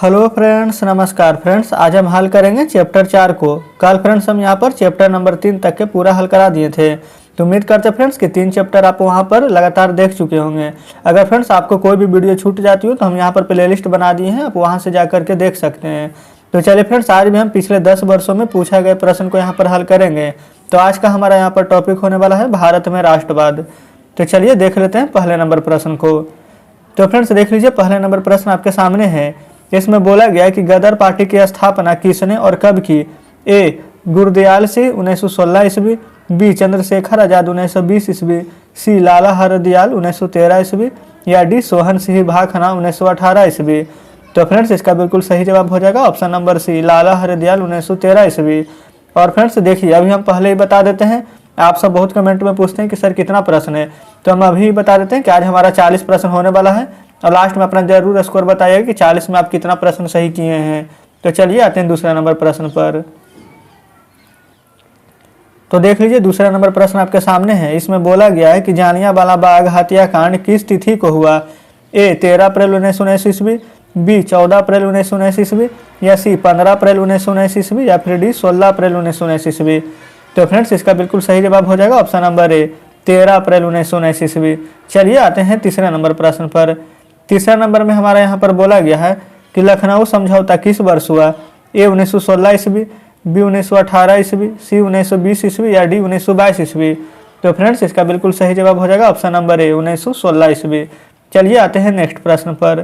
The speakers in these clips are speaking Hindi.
हेलो फ्रेंड्स, नमस्कार फ्रेंड्स। आज हम हल करेंगे चैप्टर 4 को। कल फ्रेंड्स हम यहाँ पर चैप्टर नंबर 3 तक के पूरा हल करा दिए थे। तो उम्मीद करते फ्रेंड्स कि 3 चैप्टर आप वहाँ पर लगातार देख चुके होंगे। अगर फ्रेंड्स आपको कोई भी वीडियो छूट जाती हो तो हम यहाँ पर प्लेलिस्ट बना दिए हैं, आप वहाँ से जा करके देख सकते हैं। तो चलिए फ्रेंड्स, आज भी हम पिछले 10 वर्षों में पूछा गए प्रश्न को यहाँ पर हल करेंगे। तो आज का हमारा यहाँ पर टॉपिक होने वाला है भारत में राष्ट्रवाद। तो चलिए देख लेते हैं पहले नंबर प्रश्न को। तो फ्रेंड्स देख लीजिए, पहले नंबर प्रश्न आपके सामने है। इसमें बोला गया है कि गदर पार्टी की स्थापना किसने और कब की? ए. गुरदयाल सिंह 1916 ईस्वी, बी. चंद्रशेखर आजाद 1920 ईस्वी, सी. लाला हरदयाल 1913 ईस्वी, या डी. सोहन सिंह भाखना 1918 ईस्वी। तो फ्रेंड्स इसका बिल्कुल सही जवाब हो जाएगा ऑप्शन नंबर सी, लाला हरदयाल 1913 ईस्वी। और फ्रेंड्स देखिए, अभी हम पहले ही बता देते हैं, आप सब बहुत कमेंट में पूछते हैं कि सर कितना प्रश्न है, तो हम अभी बता देते हैं कि आज हमारा 40 प्रश्न होने वाला है। और लास्ट में अपना जरूर स्कोर बताइएगा कि 40 में आप कितना प्रश्न सही किए हैं। तो चलिए आते हैं दूसरा नंबर प्रश्न पर। तो देख लीजिए, दूसरा नंबर प्रश्न आपके सामने है। इसमें बोला गया है कि जालियांवाला बाग हत्याकांड किस तिथि को हुआ? ए. 13 अप्रैल 1919 ईस्वी, बी. 14 अप्रैल 1919 ईस्वी, या सी. 15 अप्रैल 1919 ईस्वी, या फिर डी. 16 अप्रैल 1919 ईस्वी। तो फ्रेंड्स इसका बिल्कुल सही जवाब हो जाएगा ऑप्शन नंबर ए, 13 अप्रैल 1919 ईस्वी। चलिए आते हैं तीसरे नंबर प्रश्न पर। तीसरा नंबर में हमारा यहाँ पर बोला गया है कि लखनऊ समझौता किस वर्ष हुआ? ए. 1916 ईस्वी, बी. 1918 ईस्वी, सी. 1920 ईस्वी, या डी. 1922 ईस्वी। तो फ्रेंड्स इसका बिल्कुल सही जवाब हो जाएगा ऑप्शन नंबर ए, 1916 ईस्वी। चलिए आते हैं नेक्स्ट प्रश्न पर।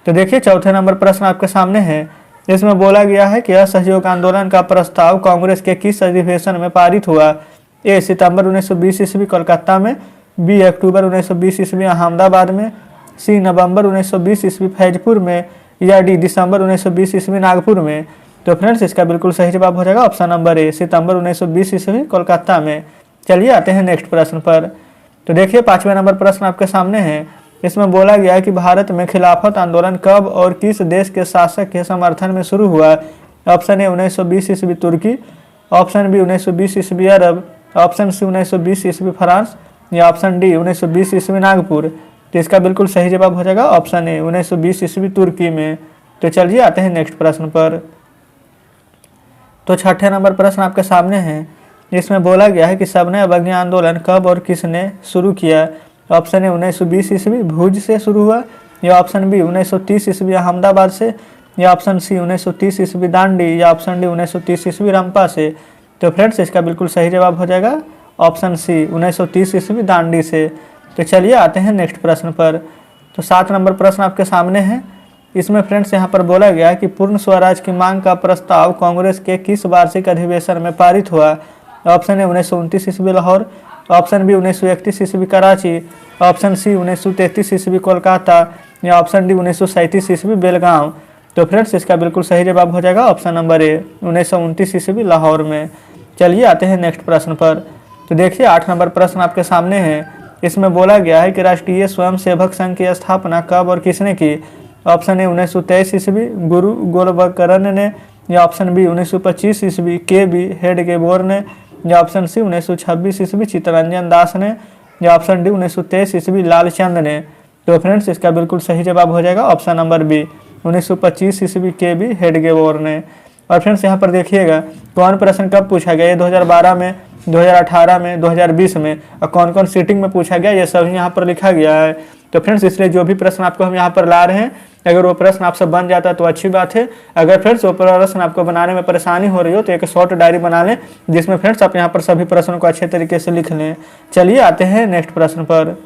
तो देखिए, चौथे नंबर प्रश्न आपके सामने है। इसमें बोला गया है कि असहयोग आंदोलन का प्रस्ताव कांग्रेस के किस अधिवेशन में पारित हुआ? ए. सितंबर 1920 ईस्वी कोलकाता में, बी. अक्टूबर 1920 ईस्वी अहमदाबाद में, सी. नवंबर 1920 ईस्वी फैजपुर में, या डी. दिसंबर 1920 ईस्वी नागपुर में। तो फ्रेंड्स इसका बिल्कुल सही जवाब हो जाएगा ऑप्शन नंबर ए, सितंबर 1920 ईस्वी कोलकाता में। चलिए आते हैं नेक्स्ट प्रश्न पर। तो देखिए, पांचवें नंबर प्रश्न आपके सामने है। इसमें बोला गया है कि भारत में खिलाफत आंदोलन कब और किस देश के शासक के समर्थन में शुरू हुआ? ऑप्शन ए 1920 ईस्वी तुर्की, ऑप्शन बी 1920 ईस्वी अरब, ऑप्शन सी 1920 ईस्वी फ्रांस, या ऑप्शन डी 1920 ईस्वी नागपुर। तो इसका बिल्कुल सही जवाब हो जाएगा ऑप्शन ए, 1920 ईस्वी तुर्की में। तो चलिए आते हैं नेक्स्ट प्रश्न पर। तो छठे नंबर प्रश्न आपके सामने है। इसमें बोला गया है कि सबने अवज्ञा आंदोलन कब और किसने शुरू किया? ऑप्शन ए 1920 ईस्वी भुज से शुरू हुआ, या ऑप्शन बी 1930 ईस्वी अहमदाबाद से, या ऑप्शन सी 1930 ईस्वी दांडी, या ऑप्शन डी 1930 ईस्वी रंपा से। तो फ्रेंड्स इसका बिल्कुल सही जवाब हो जाएगा ऑप्शन सी, 1930 ईस्वी दांडी से। तो चलिए आते हैं नेक्स्ट प्रश्न पर। तो 7 नंबर प्रश्न आपके सामने है। इसमें फ्रेंड्स यहाँ पर बोला गया है कि पूर्ण स्वराज की मांग का प्रस्ताव कांग्रेस के किस वार्षिक अधिवेशन में पारित हुआ? ऑप्शन ए 1929 ईस्वी लाहौर, ऑप्शन बी 1931 ईस्वी कराची, ऑप्शन सी 1933 ईस्वी कोलकाता, या ऑप्शन डी 1937 ईस्वी बेलगांव। तो फ्रेंड्स इसका बिल्कुल सही जवाब हो जाएगा ऑप्शन नंबर ए, 1929 ईस्वी लाहौर में। चलिए आते हैं नेक्स्ट प्रश्न पर। तो देखिए, 8 नंबर प्रश्न आपके सामने है। इसमें बोला गया है कि राष्ट्रीय स्वयंसेवक संघ की स्थापना कब और किसने की? ऑप्शन ए 1923 ईस्वी गुरु गोलबकरन ने, या ऑप्शन बी 1925 ईस्वी के बी हेडगेबोर ने, या ऑप्शन सी 1926 ईस्वी चित्तरंजन दास ने, या ऑप्शन डी 1923 ईस्वी लालचंद ने। तो फ्रेंड्स इसका बिल्कुल सही जवाब हो जाएगा ऑप्शन नंबर बी, 1925 ईस्वी के बी हेडगेबोर ने। और फ्रेंड्स यहाँ पर देखिएगा, कौन प्रश्न कब पूछा गया? ये 2012 में, 2018 में, 2020 में, और कौन कौन सीटिंग में पूछा गया, ये सभी यहाँ पर लिखा गया है। तो फ्रेंड्स इसलिए जो भी प्रश्न आपको हम यहाँ पर ला रहे हैं, अगर वो प्रश्न आपसे बन जाता है तो अच्छी बात है। अगर फ्रेंड्स वो प्रश्न आपको बनाने में परेशानी हो रही हो तो एक शॉर्ट डायरी बना लें, जिसमें फ्रेंड्स आप यहाँ पर सभी प्रश्नों को अच्छे तरीके से लिख लें। चलिए आते हैं नेक्स्ट प्रश्न पर।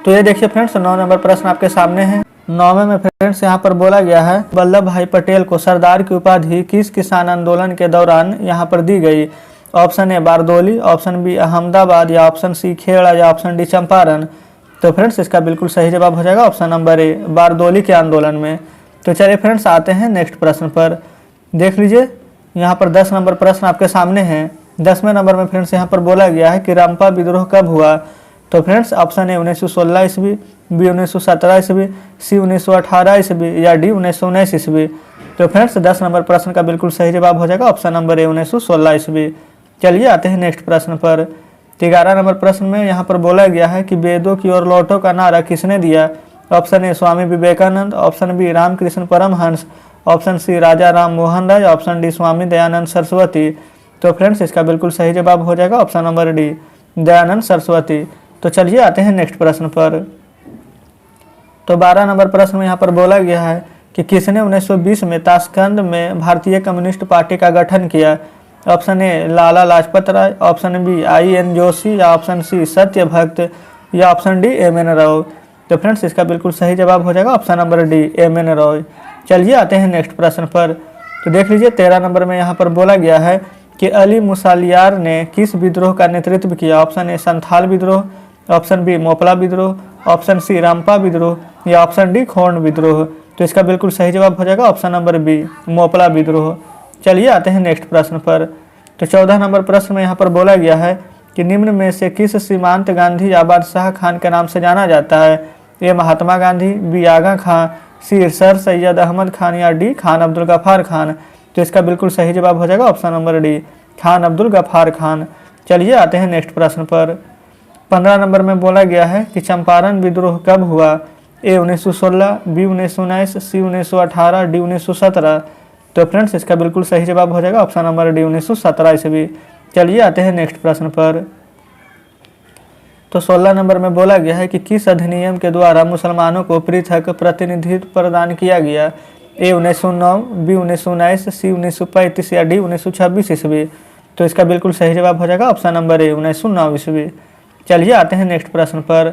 तो ये देखिए फ्रेंड्स, 9 नंबर प्रश्न आपके सामने है। 9वें में फ्रेंड्स यहाँ पर बोला गया है, वल्लभ भाई पटेल को सरदार की उपाधि किस किसान आंदोलन के दौरान यहाँ पर दी गई? Option A Bardoli, option B Ahmedabad, या ऑप्शन सी खेड़ा, या ऑप्शन डी चंपारण। तो फ्रेंड्स इसका बिल्कुल सही जवाब हो जाएगा ऑप्शन नंबर ए, बारदौली के आंदोलन में। तो चलिए फ्रेंड्स आते हैं नेक्स्ट प्रश्न पर। देख लीजिए, यहाँ पर 10 नंबर प्रश्न आपके सामने है। 10वें नंबर में फ्रेंड्स यहाँ पर बोला गया है कि रंपा विद्रोह कब हुआ? तो फ्रेंड्स ऑप्शन ए 1916 ईस्वी, बी 1917 ईस्वी, सी 1918 ईस्वी, या डी 1919 ईस्वी। तो फ्रेंड्स 10 नंबर प्रश्न का बिल्कुल सही जवाब हो जाएगा ऑप्शन नंबर ए, 1916 ईस्वी। चलिए आते हैं नेक्स्ट प्रश्न पर। 11 नंबर प्रश्न में यहाँ पर बोला गया है कि वेदों की ओर लौटो का नारा किसने दिया? Option A Swami Vivekananda, option B Ramakrishna Paramhansa, option C Raja Ram Mohan Roy, option D Swami Dayanand Saraswati. तो फ्रेंड्स इसका बिल्कुल सही जवाब हो जाएगा option number D, Dayanand Saraswati. तो चलिए आते हैं नेक्स्ट प्रश्न पर। तो 12 नंबर प्रश्न में यहाँ पर बोला गया है कि किसने 1920 में ताशकंद में भारतीय कम्युनिस्ट पार्टी का गठन किया। Option A Lala Lajpat Rai, option B IN Joshi, या ऑप्शन सी सत्य भक्त, या ऑप्शन डी MN राव। तो फ्रेंड्स इसका बिल्कुल सही जवाब हो जाएगा option number D, MN Rao. चलिए आते हैं नेक्स्ट प्रश्न पर। तो देख लीजिए 13 नंबर में यहाँ पर बोला गया है कि अली मुसालियार ने किस विद्रोह का नेतृत्व किया। ऑप्शन ए संथाल विद्रोह, ऑप्शन बी मोपला विद्रोह, ऑप्शन सी रामपा विद्रोह, या ऑप्शन डी खोंड विद्रोह। तो इसका बिल्कुल सही जवाब हो जाएगा ऑप्शन नंबर बी, मोपला विद्रोह। चलिए आते हैं नेक्स्ट प्रश्न पर। तो 14 नंबर प्रश्न में यहाँ पर बोला गया है कि निम्न में से किस सीमांत गांधी या बादशाह खान के नाम से जाना जाता है। A Mahatma Gandhi, B Aga Khan, C Sir Syed Ahmad Khan, या डी खान अब्दुल गफ्फार खान। तो इसका बिल्कुल सही जवाब हो जाएगा option number D, Khan Abdul Ghaffar Khan. चलिए आते हैं नेक्स्ट प्रश्न पर। 15 नंबर में बोला गया है कि चंपारण विद्रोह कब हुआ। ए 1916, बी 1919, सी 1918, डी 1917। तो फ्रेंड्स इसका बिल्कुल सही जवाब हो जाएगा ऑप्शन नंबर डी, 1917 ईस्वी। चलिए आते हैं नेक्स्ट प्रश्न पर। तो 16 नंबर में बोला गया है कि किस अधिनियम के द्वारा मुसलमानों को पृथक प्रतिनिधित्व प्रदान किया गया। ए 1909, बी 1919, सी 1935, या डी 1926 ईस्वी। तो इसका बिल्कुल सही जवाब हो जाएगा ऑप्शन नंबर ए, 1909 ईस्वी। चलिए आते हैं नेक्स्ट प्रश्न पर।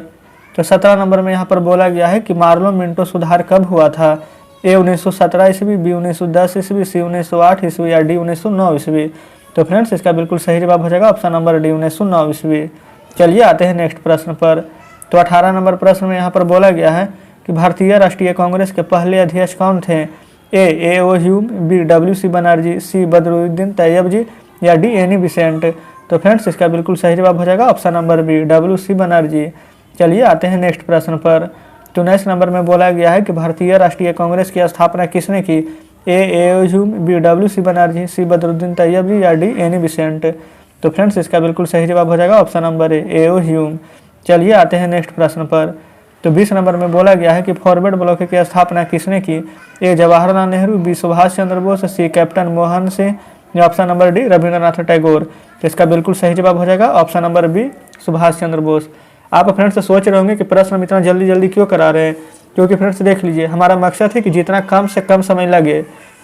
तो 17 नंबर में यहाँ पर बोला गया है कि मार्लो मिंटो सुधार कब हुआ था। ए 1917 ईस्वी, बी 1910 ईस्वी, सी 1908 ईस्वी, या डी 1909 ईस्वी। तो फ्रेंड्स इसका बिल्कुल सही जवाब हो जाएगा ऑप्शन नंबर डी, 1909 ईस्वी। चलिए आते हैं नेक्स्ट प्रश्न पर। तो 18 नंबर प्रश्न में यहाँ पर बोला गया है कि भारतीय राष्ट्रीय कांग्रेस के पहले अध्यक्ष कौन थे। A O Hume, B WC Banerjee, C Badruddin Tyabji, या डी एनी बिसेंट। तो फ्रेंड्स इसका बिल्कुल सही जवाब हो जाएगा option number B, WC Banerjee. चलिए आते हैं नेक्स्ट प्रश्न पर। तो 19 नंबर में बोला गया है कि भारतीय राष्ट्रीय कांग्रेस की स्थापना किसने की। A O Hume, B WC Banerjee, C Badruddin Tyabji, या डी एनी बिसेंट। तो फ्रेंड्स इसका बिल्कुल सही जवाब हो जाएगा option number A O Hume. चलिए आते हैं नेक्स्ट प्रश्न पर। तो 20 नंबर में बोला गया है कि फॉरवर्ड ब्लॉक की स्थापना किसने की। ए जवाहरलाल नेहरू, बी सुभाष चंद्र बोस, सी कैप्टन मोहन सिंह, या option number D Rabindranath Tagore. तो इसका बिल्कुल सही जवाब हो जाएगा option number B, Subhash Chandra Bose. आप फ्रेंड्स सोच रहे होंगे कि प्रश्न हम इतना जल्दी जल्दी क्यों करा रहे हैं, क्योंकि फ्रेंड्स देख लीजिए हमारा मकसद है कि जितना कम से कम समय लगे।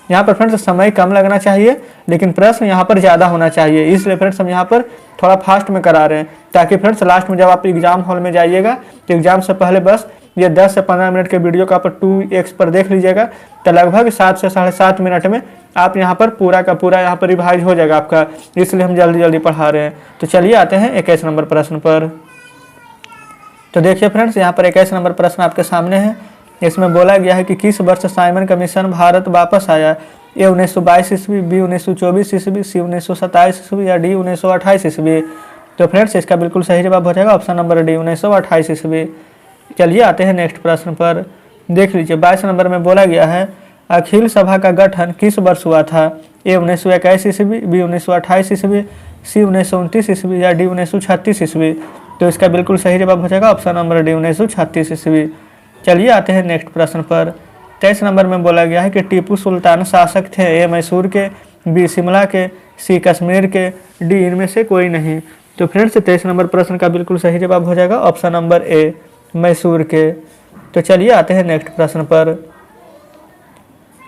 यहाँ पर फ्रेंड्स समय कम लगना चाहिए लेकिन प्रश्न यहाँ पर ज़्यादा होना चाहिए, इसलिए फ्रेंड्स हम यहाँ पर थोड़ा फास्ट में करा रहे हैं, ताकि फ्रेंड्स लास्ट में जब आप एग्जाम हॉल में जाइएगा तो एग्जाम से पहले बस ये 10 से 15 मिनट के वीडियो को आप 2x पर देख लीजिएगा, तो लगभग 7 से 7.5 मिनट में आप यहाँ पर पूरा का पूरा यहाँ पर रिवाइज हो जाएगा आपका, इसलिए हम जल्दी जल्दी पढ़ा रहे हैं। तो चलिए आते हैं 21 नंबर प्रश्न पर। तो देखिए फ्रेंड्स यहाँ पर 21 नंबर प्रश्न आपके सामने है। इसमें बोला गया है कि किस वर्ष साइमन कमीशन भारत वापस आया। ए 1922 ईस्वी, बी 1924 ईस्वी, सी 1927 ईस्वी, या डी 1928 ईस्वी। तो फ्रेंड्स इसका बिल्कुल सही जवाब हो जाएगा ऑप्शन नंबर डी, 1928 ईस्वी। चलिए आते हैं नेक्स्ट प्रश्न पर। देख लीजिए 22 नंबर में बोला गया है अखिल सभा का गठन किस वर्ष हुआ था। ए 1921 ईस्वी, बी 1928 ईस्वी, सी 1929 ईस्वी, या डी 1936 ईस्वी। तो इसका बिल्कुल सही जवाब हो जाएगा ऑप्शन नंबर डी, 1936 ईस्वी। चलिए आते हैं नेक्स्ट प्रश्न पर। 23 नंबर में बोला गया है कि टीपू सुल्तान शासक थे। ए मैसूर के, बी शिमला के, सी कश्मीर के, डी इनमें से कोई नहीं। तो फ्रेंड्स 23 नंबर प्रश्न का बिल्कुल सही जवाब हो जाएगा ऑप्शन नंबर ए, मैसूर के। तो चलिए आते हैं नेक्स्ट प्रश्न पर।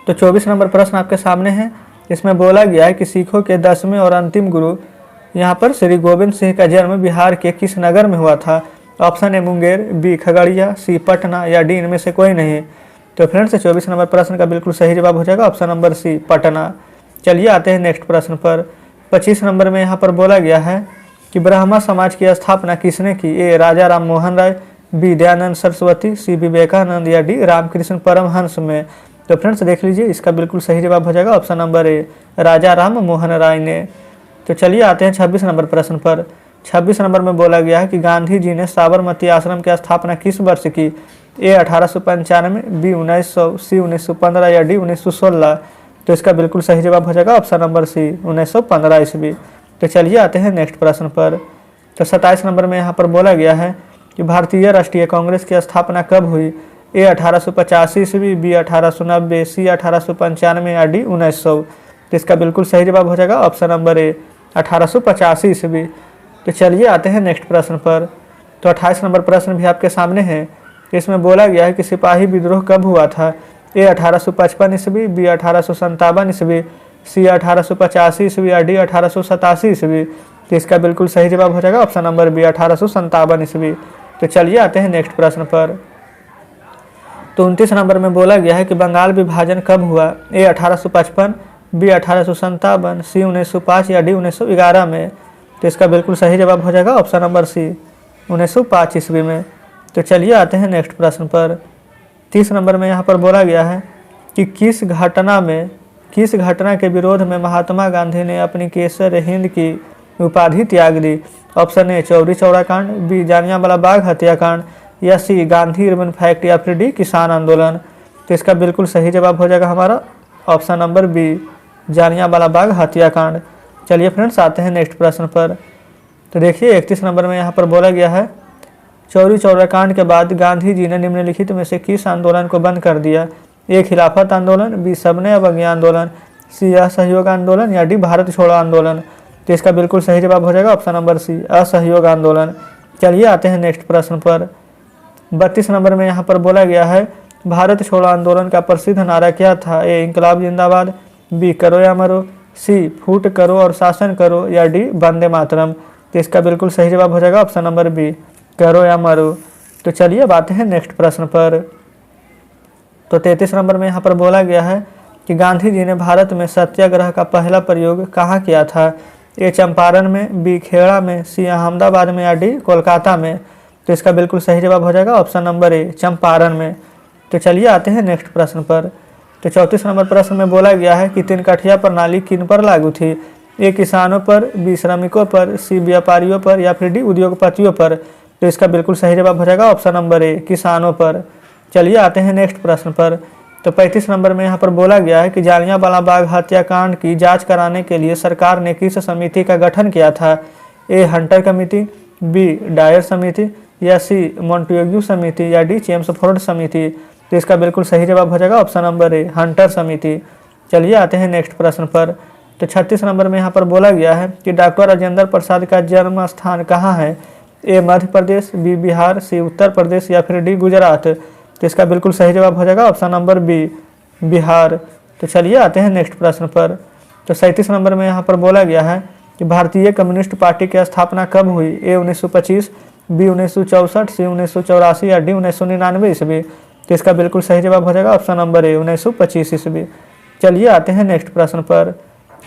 तो 24 नंबर प्रश्न आपके सामने है। इसमें बोला गया है कि सिखों के 10वें और अंतिम गुरु यहाँ पर श्री गोविंद सिंह का जन्म बिहार के किस नगर में हुआ था। Option A Munger, B Khagaria, C Patna, या डी इनमें से कोई नहीं। तो फ्रेंड्स 24 नंबर प्रश्न का बिल्कुल सही जवाब हो जाएगा ऑप्शन नंबर सी, पटना। चलिए आते हैं नेक्स्ट प्रश्न पर। 25 नंबर में यहाँ पर बोला गया है कि ब्राह्मण समाज की स्थापना किसने की। ए राजा राम मोहन राय, बी दयानंद सरस्वती, सी विवेकानंद, या डी रामकृष्ण परमहंस में। तो फ्रेंड्स देख लीजिए इसका बिल्कुल सही जवाब हो जाएगा ऑप्शन नंबर ए, राजा राम मोहन राय ने। तो चलिए आते हैं 26 नंबर प्रश्न पर। 26 नंबर में बोला गया है कि गांधी जी ने साबरमती आश्रम की स्थापना किस वर्ष की। ए 1895, बी 1900, सी 1915, या डी 1916। तो इसका बिल्कुल सही जवाब हो जाएगा ऑप्शन नंबर सी, 1915 ईस्वी। तो चलिए आते हैं नेक्स्ट प्रश्न पर। तो 27 नंबर में यहाँ पर बोला गया है कि भारतीय राष्ट्रीय कांग्रेस की स्थापना कब हुई। ए 1885 ईस्वी, बी 1890, सी 1895 या डी 1900। तो इसका बिल्कुल सही जवाब हो जाएगा ऑप्शन नंबर ए 1885 ईस्वी। तो चलिए आते हैं नेक्स्ट प्रश्न पर। तो 28 नंबर प्रश्न भी आपके सामने है। इसमें बोला गया है कि सिपाही विद्रोह कब हुआ था। ए 1855 ईस्वी, बी 1857 ईस्वी, सी 1885 ईस्वी या डी 1887 ईस्वी। तो इसका बिल्कुल सही जवाब हो जाएगा ऑप्शन नंबर बी 1857 ईस्वी। तो चलिए आते हैं नेक्स्ट प्रश्न पर। तो 29 नंबर में बोला गया है कि बंगाल विभाजन कब हुआ। ए 1855, बी 1857, सी 1905 या डी 1911 में। तो इसका बिल्कुल सही जवाब हो जाएगा ऑप्शन नंबर सी 1905 ईस्वी में। तो चलिए आते हैं नेक्स्ट प्रश्न पर। 30 नंबर में यहाँ पर बोला गया है कि किस घटना के विरोध में महात्मा गांधी ने अपनी केसर हिंद की उपाधि त्याग दी। ऑप्शन ए चौरी चौरा कांड, बी जालियांवाला बाग हत्याकांड या सी गांधी इरविन फैक्ट या फिर डी किसान आंदोलन। तो इसका बिल्कुल सही जवाब हो जाएगा हमारा option number B Jallianwala Bagh हत्याकांड। चलिए फ्रेंड्स आते हैं नेक्स्ट प्रश्न पर। तो देखिए 31 नंबर में यहाँ पर बोला गया है चौरी चौरा कांड के बाद गांधी जी ने निम्नलिखित में से किस आंदोलन को बंद कर दिया। ए खिलाफत आंदोलन, बी सबने अवज्ञा आंदोलन, सी असहयोग आंदोलन या डी भारत छोड़ो आंदोलन। तो इसका बिल्कुल सही जवाब हो जाएगा ऑप्शन नंबर सी असहयोग आंदोलन। चलिए आते हैं नेक्स्ट प्रश्न पर। 32 नंबर में यहाँ पर बोला गया है भारत छोड़ो आंदोलन का प्रसिद्ध नारा क्या था। ए इंकलाब जिंदाबाद, बी करो या मरो, सी फूट करो और शासन करो या डी वंदे मातरम। तो इसका बिल्कुल सही जवाब हो जाएगा ऑप्शन नंबर बी करो या मरो। तो चलिए अब आते हैं नेक्स्ट प्रश्न पर। तो 33 नंबर में यहाँ पर बोला गया है कि गांधी जी ने भारत में सत्याग्रह का पहला प्रयोग कहाँ किया था। ए चंपारण में, बी खेड़ा में, सी अहमदाबाद में या डी कोलकाता में। तो इसका बिल्कुल सही जवाब हो जाएगा ऑप्शन नंबर ए चंपारण में। तो चलिए आते हैं नेक्स्ट प्रश्न पर। तो 34 नंबर प्रश्न में बोला गया है कि तिनकठिया प्रणाली किन पर लागू थी। ए किसानों पर, बी श्रमिकों पर, सी व्यापारियों पर या फिर डी उद्योगपतियों पर। तो इसका बिल्कुल सही जवाब हो जाएगा ऑप्शन नंबर ए किसानों पर। चलिए आते हैं नेक्स्ट प्रश्न पर। तो 35 नंबर में यहाँ पर बोला गया है कि जालियांवाला बाग हत्याकांड की जांच कराने के लिए सरकार ने किस समिति का गठन किया था। A Hunter Committee, B Dyer समिति या सी मॉन्टेग्यू समिति या डी चेम्सफोर्ड समिति। तो इसका बिल्कुल सही जवाब हो जाएगा ऑप्शन नंबर ए हंटर समिति। चलिए आते हैं नेक्स्ट प्रश्न पर। तो 36 नंबर में यहाँ पर बोला गया है कि डॉक्टर राजेंद्र प्रसाद का जन्म स्थान कहाँ है। ए मध्य प्रदेश, बी बिहार, सी उत्तर प्रदेश या फिर डी गुजरात। तो इसका बिल्कुल सही जवाब हो जाएगा ऑप्शन नंबर बी बिहार। तो चलिए आते हैं नेक्स्ट प्रश्न पर। तो 37 नंबर में यहाँ पर बोला गया है कि भारतीय कम्युनिस्ट पार्टी की स्थापना कब हुई। ए 1925, बी 1964, सी 1984 या डी 1999 ईस्वी। तो इसका बिल्कुल सही जवाब हो जाएगा ऑप्शन नंबर ए 1925 ईस्वी। चलिए आते हैं नेक्स्ट प्रश्न पर।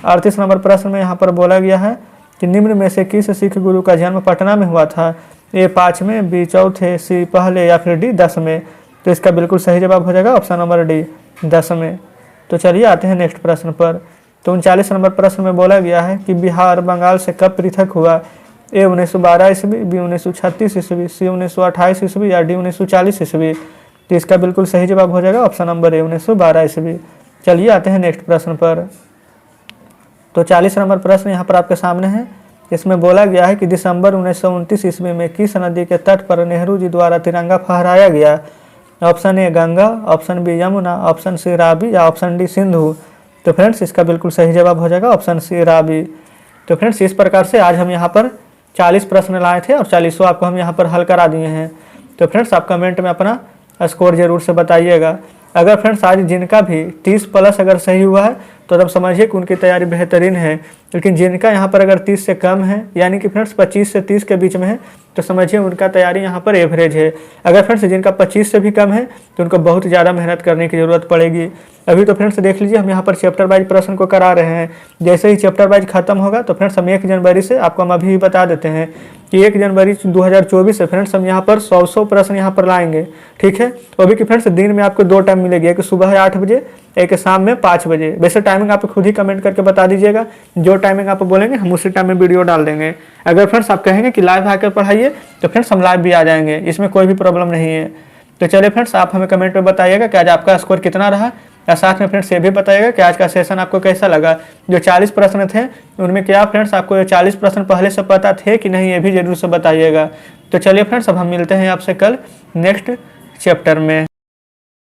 38 नंबर प्रश्न में यहाँ पर बोला गया है कि निम्न में से किस सिख गुरु का जन्म पटना में हुआ था। ए 5वें, बी 4थे, सी पहले या फिर डी 10वें। तो इसका बिल्कुल सही जवाब हो जाएगा ऑप्शन नंबर डी 10वें। तो चलिए आते हैं नेक्स्ट प्रश्न पर। तो 39 नंबर प्रश्न में बोला गया है कि बिहार बंगाल से कब पृथक हुआ। ए 1912 ईस्वी, बी 1936 ईस्वी, सी 1928 ईस्वी या डी 1940 ईस्वी। तो इसका बिल्कुल सही जवाब हो जाएगा ऑप्शन नंबर ए 1912 ईस्वी। चलिए आते हैं नेक्स्ट प्रश्न पर। तो 40 नंबर प्रश्न यहाँ पर आपके सामने है। इसमें बोला गया है कि दिसंबर 1929 ईस्वी में किस नदी के तट पर नेहरू जी द्वारा तिरंगा फहराया गया। Option A Ganga, option B Yamuna, option C Ravi या ऑप्शन डी सिंधु। तो फ्रेंड्स इसका बिल्कुल सही जवाब हो जाएगा ऑप्शन सी रावी। तो फ्रेंड्स इस प्रकार से आज हम यहाँ पर 40 प्रश्न लाए थे और 40 आपको हम यहाँ पर हल करा दिए हैं। तो फ्रेंड्स आप कमेंट में अपना स्कोर जरूर से बताइएगा। अगर फ्रेंड्स आज जिनका भी 30 प्लस अगर सही हुआ है तो तब समझिए कि उनकी तैयारी बेहतरीन है। लेकिन जिनका यहाँ पर अगर 30 से कम है यानी कि फ्रेंड्स 25 से 30 के बीच में है तो समझिए उनका तैयारी यहाँ पर एवरेज है। अगर फ्रेंड्स जिनका 25 से भी कम है तो उनको बहुत ज़्यादा मेहनत करने की ज़रूरत पड़ेगी। अभी तो फ्रेंड्स देख लीजिए हम यहाँ पर चैप्टर वाइज प्रश्न को करा रहे हैं। जैसे ही चैप्टर वाइज खत्म होगा तो फ्रेंड्स हम 1 जनवरी से आपको हम अभी बता देते हैं कि 1 जनवरी 2024 से फ्रेंड्स हम यहाँ पर 100 प्रश्न यहाँ पर लाएंगे। ठीक है, तो अभी कि फ्रेंड्स दिन में आपको 2 टाइम मिलेगी, एक सुबह 8 बजे, एक शाम में 5 बजे। वैसे टाइमिंग आप खुद ही कमेंट करके बता दीजिएगा, जो टाइमिंग आप बोलेंगे हम उसी टाइम में वीडियो डाल देंगे। अगर फ्रेंड्स आप कहेंगे कि लाइव आकर पढ़ाइए तो फ्रेंड्स हम लाइव भी आ जाएंगे, इसमें कोई भी प्रॉब्लम नहीं है। तो चलिए फ्रेंड्स आप हमें कमेंट में बताइएगा कि आज आपका स्कोर कितना रहा, या साथ में फ्रेंड्स ये भी बताइएगा कि आज का सेशन आपको कैसा लगा। जो 40 प्रश्न थे उनमें क्या फ्रेंड्स आपको ये 40 प्रश्न पहले से पता थे कि नहीं, ये भी जरूर से बताइएगा। तो चलिए फ्रेंड्स अब हम मिलते हैं आपसे कल नेक्स्ट चैप्टर में।